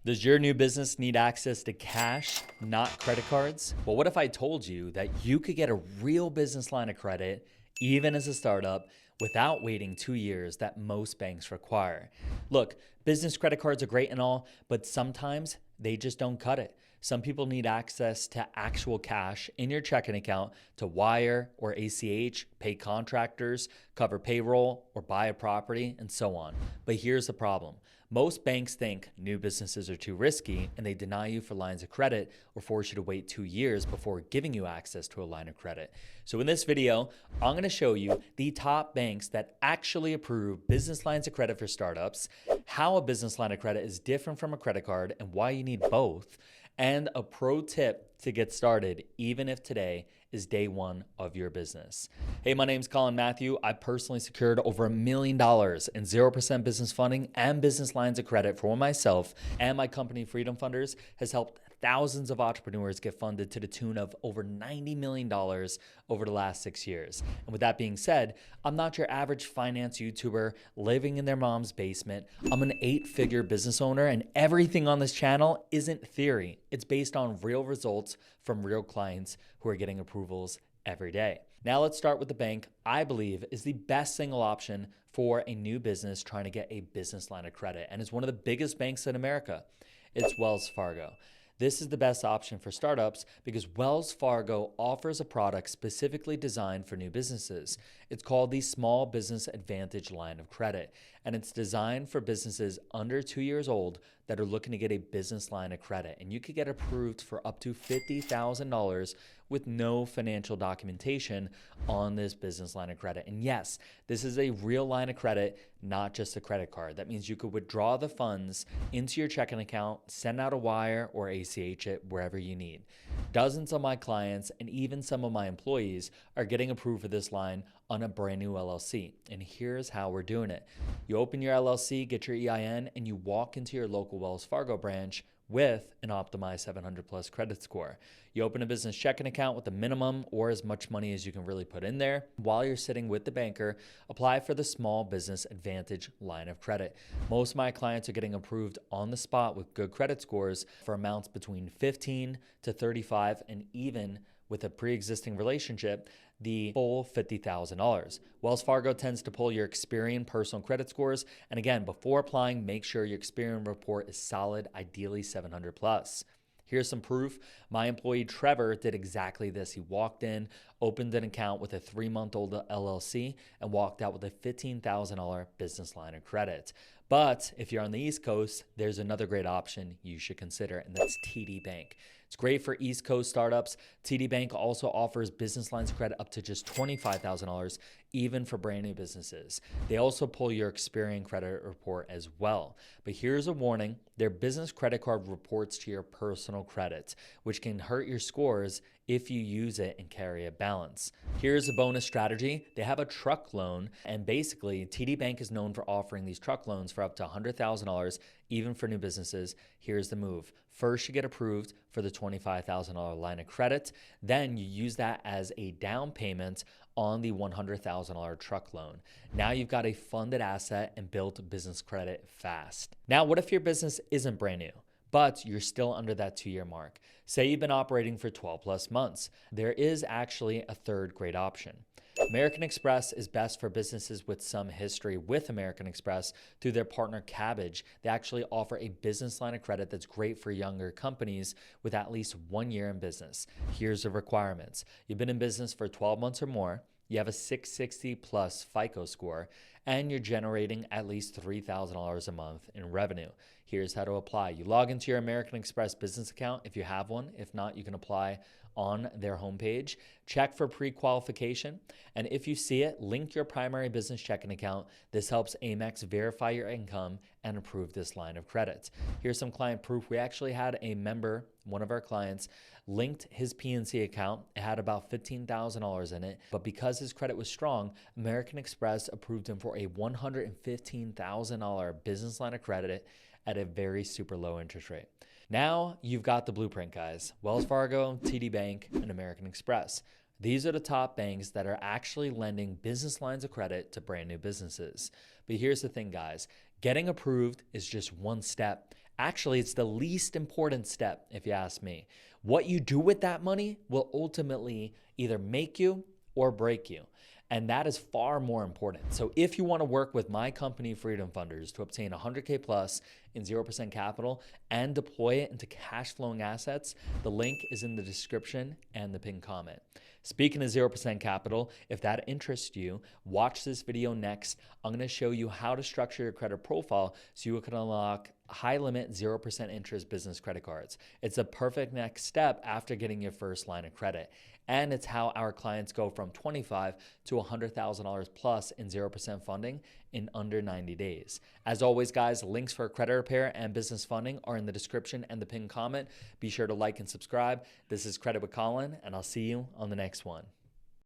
Does your new business need access to cash, not credit cards? Well, what if I told you that you could get a real business line of credit, even as a startup, without waiting 2 years that most banks require? Look, business credit cards are great and all, but sometimes they just don't cut it. Some people need access to actual cash in your checking account to wire or ACH, pay contractors, cover payroll, or buy a property, and so on. But here's the problem. Most banks think new businesses are too risky and they deny you for lines of credit or force you to wait 2 years before giving you access to a line of credit. So in this video, I'm going to show you the top banks that actually approve business lines of credit for startups, how a business line of credit is different from a credit card and why you need both, and a pro tip to get started, even if today is day one of your business. Hey, my name's Colin Matthew. I personally secured over $1 million in 0% business funding and business lines of credit for myself, and my company Freedom Funders has helped thousands of entrepreneurs get funded to the tune of over $90 million over the last 6 years. And with that being said, I'm not your average finance YouTuber living in their mom's basement. I'm an 8-figure business owner, and everything on this channel isn't theory. It's based on real results from real clients who are getting approvals every day. Now let's start with the bank I believe is the best single option for a new business trying to get a business line of credit, and it's one of the biggest banks in America. It's Wells Fargo. This is the best option for startups because Wells Fargo offers a product specifically designed for new businesses. It's called the Small Business Advantage Line of Credit, and it's designed for businesses under 2 years old that are looking to get a business line of credit. And you could get approved for up to $50,000 with no financial documentation on this business line of credit. And yes, this is a real line of credit, not just a credit card. That means you could withdraw the funds into your checking account, send out a wire, or ACH it wherever you need. Dozens of my clients and even some of my employees are getting approved for this line on a brand new LLC. And here's how we're doing it. You open your LLC, get your EIN, and you walk into your local Wells Fargo branch with an optimized 700 plus credit score. You open a business checking account with a minimum or as much money as you can really put in there. While you're sitting with the banker, apply for the Small Business Advantage Line of Credit. Most of my clients are getting approved on the spot with good credit scores for amounts between 15 to 35, and even with a pre-existing relationship, the full $50,000. Wells Fargo tends to pull your Experian personal credit scores. And again, before applying, make sure your Experian report is solid, ideally 700 plus. Here's some proof. My employee Trevor did exactly this. He walked in, opened an account with a 3-month-old LLC, and walked out with a $15,000 business line of credit. But if you're on the East Coast, there's another great option you should consider, and that's TD Bank. It's great for East Coast startups. TD Bank also offers business lines of credit up to just $25,000, even for brand new businesses. They also pull your Experian credit report as well. But here's a warning. Their business credit card reports to your personal credit, which can hurt your scores if you use it and carry a balance. Here's a bonus strategy. They have a truck loan, and basically TD Bank is known for offering these truck loans for up to $100,000, even for new businesses. Here's the move. First, you get approved for the $25,000 line of credit. Then you use that as a down payment on the $100,000 truck loan. Now you've got a funded asset and built business credit fast. Now, what if your business isn't brand new, but you're still under that 2-year mark? Say you've been operating for 12 plus months. There is actually a third great option. American Express is best for businesses with some history with American Express through their partner Cabbage. They actually offer a business line of credit that's great for younger companies with at least 1 year in business. Here's the requirements. You've been in business for 12 months or more. You have a 660 plus FICO score, and you're generating at least $3,000 a month in revenue. Here's how to apply. You log into your American Express business account if you have one. If not, you can apply on their homepage. Check for pre-qualification, and if you see it, link your primary business checking account. This helps Amex verify your income and approve this line of credit. Here's some client proof. We actually had a member, one of our clients, linked his PNC account. It had about $15,000 in it, but because his credit was strong, American Express approved him for a $115,000 business line of credit at a very super low interest rate. Now you've got the blueprint, guys. Wells Fargo, TD Bank, and American Express. These are the top banks that are actually lending business lines of credit to brand new businesses. But here's the thing, guys. Getting approved is just one step. Actually, it's the least important step, if you ask me. What you do with that money will ultimately either make you or break you. And that is far more important. So if you want to work with my company, Freedom Funders, to obtain 100K plus in 0% capital and deploy it into cash flowing assets, the link is in the description and the pinned comment. Speaking of 0% capital, if that interests you, watch this video next. I'm going to show you how to structure your credit profile so you can unlock high limit 0% interest business credit cards. It's a perfect next step after getting your first line of credit. And it's how our clients go from $25,000 to $100,000 plus in 0% funding in under 90 days. As always, guys, links for credit repair and business funding are in the description and the pinned comment. Be sure to like and subscribe. This is Credit with Colin, and I'll see you on the next one.